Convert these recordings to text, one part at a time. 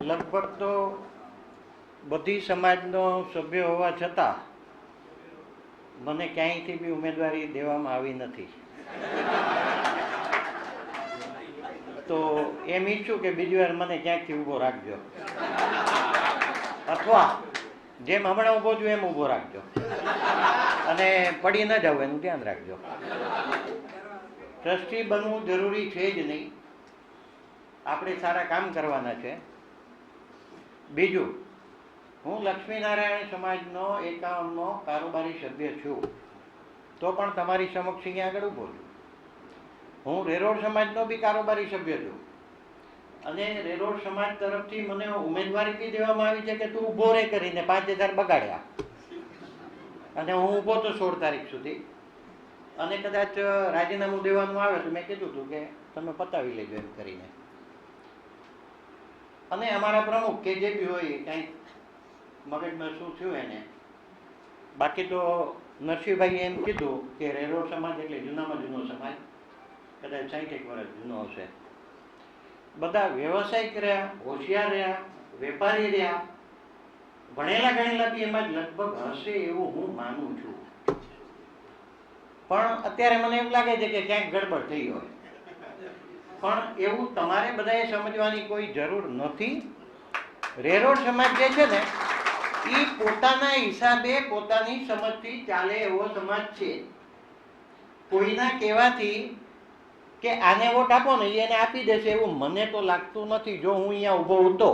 લગભગ તો બધી સમાજનો સભ્ય હોવા છતાં મને ક્યાંયથી બી ઉમેદવારી દેવામાં આવી નથી. તો એમ ઈચ્છું કે બીજી વાર મને ક્યાંકથી ઊભો રાખજો, અથવા જેમ હમણાં ઊભો છું એમ ઊભો રાખજો, અને પડી ન જાવ એનું ધ્યાન રાખજો. ટ્રસ્ટી બનવું જરૂરી છે જ નહીં, આપણે સારા કામ કરવાના છે. બીજું, હું લક્ષ્મીનારાયણ સમાજનો 51મો કારોબારી સભ્ય છું, તો પણ તમારી સમક્ષ અહીંયા આગળ ઊભો છું. હું રેરોડ સમાજનો બી કારોબારી સભ્ય છું, અને રેરોડ સમાજ તરફથી મને ઉમેદવારી બી દેવામાં આવી છે કે તું ઊભો રહે કરીને 5000 બગાડ્યા, અને હું ઊભો તો 16 તારીખ સુધી, અને કદાચ રાજીનામું દેવાનું આવે તો મેં કીધું હતું કે તમે પતાવી લેજો એમ કરીને. અને અમારા પ્રમુખ કે જે બી હોય કંઈક મગજમાં શું થયું એને, બાકી તો નરસિંહભાઈએ એમ કીધું કે રેરોડ સમાજ એટલે જૂનામાં જૂનો સમાજ, કદાચ 60 વર્ષ જૂનો હશે. બધા વ્યવસાયિક રહ્યા, હોશિયાર રહ્યા, વેપારી રહ્યા, ભણેલા ગણેલા બી એમાં જ લગભગ હશે એવું હું માનું છું. પણ અત્યારે મને એમ લાગે છે કે ક્યાંક ગડબડ થઈ હોય, પણ એવું તમારે બધાએ સમજવાની કોઈ જરૂર નથી. રેરોડ સમાજ જે છે ને એ પોતાના હિસાબે પોતાની સમજથી ચાલે એવો સમાજ છે. કોઈના કહેવાથી કે આને વોટ આપો ને એને આપી દેશે એવું મને તો લાગતું નથી, જો હું અહીંયા ઊભો હતો.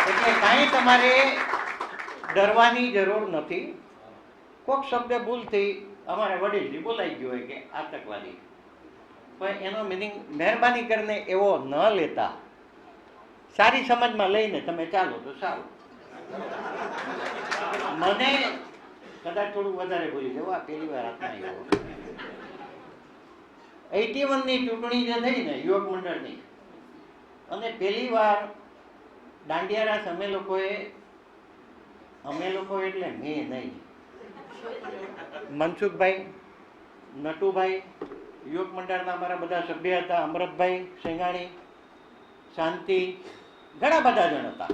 એટલે કાંઈ તમારે ડરવાની જરૂર નથી. કોઈક શબ્દ ભૂલથી અમારા વડીલથી બોલાઈ ગયો હોય કે આતંકવાદી, પણ એનો મિનિંગ મહેરબાની કરીને એવો ન લેતા. સારી સમજમાં લઈને તમે ચાલો તો સારું. મને કદાચ થોડું વધારે બોલી જવું, આ પહેલી વાર હાથમાં આવ્યો. 81ની ચૂંટણી જે થઈ ને યુવક મંડળની, અને પહેલી વાર દાંડિયા રાસ અમે લોકો એટલે મેં નહીં, મનસુખભાઈ, નટુભાઈ, યુવક મંડળના અમારા બધા સભ્ય હતા, અમૃતભાઈ સેંગાણી, શાંતિ, ઘણા બધા જણ હતા.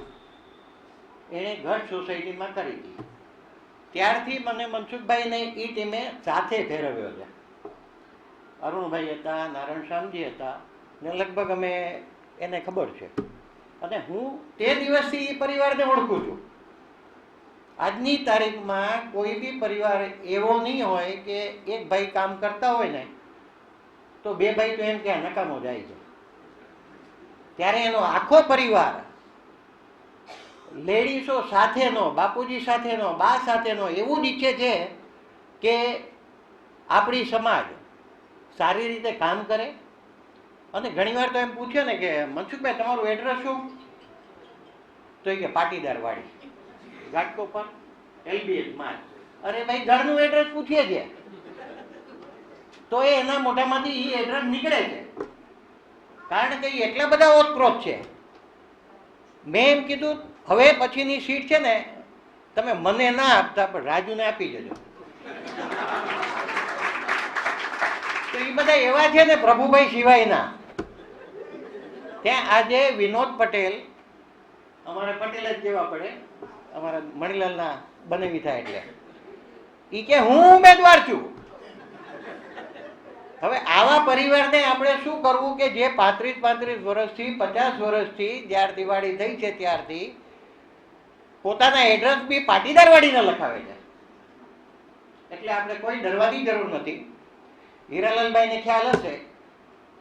એણે ઘર સોસાયટીમાં કરી હતી. ત્યારથી મને મનસુખભાઈને એ ટીમે સાથે ફેરવ્યો છે. અરુણભાઈ હતા, નારાયણ શ્યામજી હતા, ને લગભગ અમે એને ખબર છે. અને હું તે દિવસથી એ પરિવારને ઓળખું છું. આજની તારીખમાં કોઈ બી પરિવાર એવો નહીં હોય કે એક ભાઈ કામ કરતા હોય ને તો બે ભાઈ તો એમ કે નકામો જાય છે. ત્યારે એનો આખો પરિવાર, લેડીઝો સાથેનો, બાપુજી સાથેનો, બા સાથેનો, એવું જ ઈચ્છે છે કે આપણી સમાજ સારી રીતે કામ કરે. અને ઘણીવાર તો એમ પૂછે ને કે મનસુખભાઈ તમારું એડ્રેસ શું, તો એ કે પાટીદાર વાડી, ઘાટકો પર, LBS માર્ગ. અરે ભાઈ, ઘરનું એડ્રેસ પૂછીએ છીએ તો એ એના મોઢામાંથી એ એડ્રેસ નીકળે છે, કારણ કે એ એટલા બધા ઓતપ્રોત છે. મેં એમ કીધું હવે પછીની સીટ છે ને તમે મને ના આપતા પણ રાજુને આપી જજો. તો એ બધા એવા છે ને પ્રભુભાઈ સિવાયના. ત્યાં આજે વિનોદ પટેલ, અમારે પટેલ જ કહેવા પડે, અમારા મણીલાલના બનેવી થાય એટલે, એ કે હું ઉમેદવાર છું. હવે આવા પરિવારને આપણે શું કરવું કે જે 35 વર્ષથી 50 વર્ષથી જ્યાર દિવાળી થઈ છે ત્યારથી પોતાના એડ્રેસ બી પાટીદાર વાડીને લખાવે છે. એટલે આપણે કોઈ ડરવાની જરૂર નથી. હીરાલાલભાઈને ખ્યાલ હશે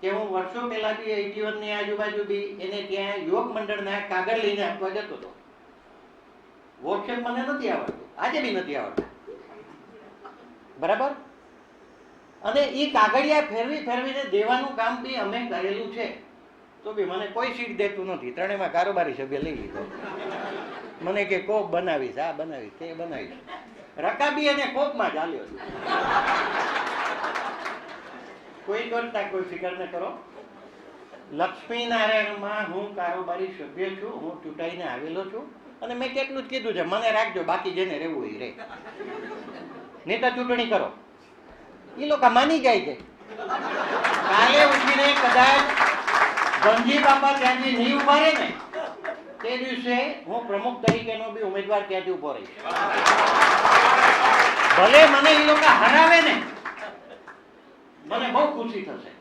કે હું વર્ષો પહેલા બી 81ની આજુબાજુ બી એને ત્યાં યુવક મંડળના કાગળ લઈને આપવા જતો હતો. વોટ્સએપ મને નથી આવડતું, આજે બી નથી આવડતું, બરાબર. અને એ કાગળિયા ફેરવીને દેવાનું કામ બી અમે કરેલું છે. તો બી મને કોઈ સીટ દેતું નથી. ત્રણેયમાં કારોબારી સભ્ય લઈ લીધો. મને કે કોપ બનાવીશ, આ બનાવીશ, તે બનાવીશ. રકાબી અને કોપમાં ચાલ્યો. કોઈ કરતા કોઈ ફિકર ન કરો. લક્ષ્મીનારાયણમાં હું કારોબારી સભ્ય છું, હું ચૂંટાઈને આવેલો છું. અને મેં કેટલું જ કીધું છે, મને રાખજો, બાકી જેને રહેવું હોય રે. નેતા ચૂંટણી કરો, એ લોકો માની જાય છે. કાલે ઉઠીને કદાચ ધનજી બાપા ત્યાંથી નહીં ઉભા રહે ને તે દિવસે હું પ્રમુખ તરીકેનો બી ઉમેદવાર ત્યાંથી ઉભો રહીશ. ભલે મને એ લોકો હરાવે ને મને બહુ ખુશી થશે.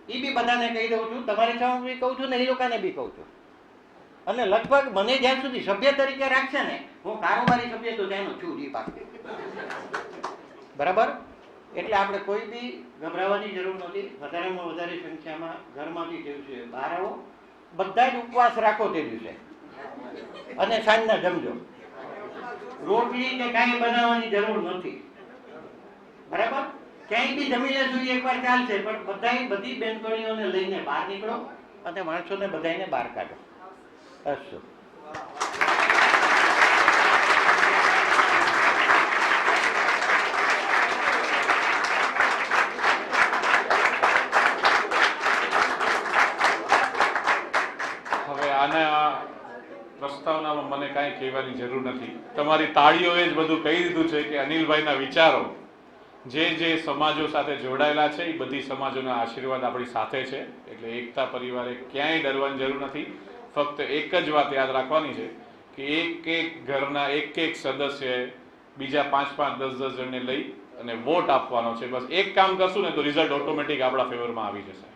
એ બી બધાને કહી દઉં છું, તમારી સામે બી કહું છું ને એ લોકોને બી કહું છું. અને લગભગ મને જ્યાં સુધી સભ્ય તરીકે રાખશે ને, હું કારોબારી સભ્ય તો ત્યાંનો છું જી પાક. બરાબર? એટલે આપણે કોઈ બી ગભરાવાની જરૂર નથી. વધારેમાં વધારે સંખ્યામાં ઘરમાંથી દિવસે બહાર આવો, બધા જ ઉપવાસ રાખો તે દિવસે અને સાંજના જમજો. રોટલી કે કાંઈ બનાવવાની જરૂર નથી. બરાબર? ક્યાંય બી જમી લેશું એકવાર ચાલશે, પણ બધી બેનપણીઓને લઈને બહાર નીકળો અને માણસોને બધાને બહાર કાઢો. અસ્તુ. હવે આના પ્રસ્તાવનામાં મને કાંઈ કહેવાની જરૂર નથી. તમારી તાળીઓએ જ બધું કહી દીધું છે કે અનિલભાઈના વિચારો જે સમાજો સાથે જોડાયેલા છે એ બધી સમાજોના આશીર્વાદ આપણી સાથે છે. એટલે એકતા પરિવારે ક્યાંય ડરવાની જરૂર નથી. ફક્ત એક જ વાત યાદ રાખવાની છે કે એક ઘરના એક સદસ્યએ બીજા 5-5, 10-10 જણને લઈ અને વોટ આપવાનો છે. બસ એક કામ કરશું ને તો રિઝલ્ટ ઓટોમેટિક આપણા ફેવરમાં આવી જશે.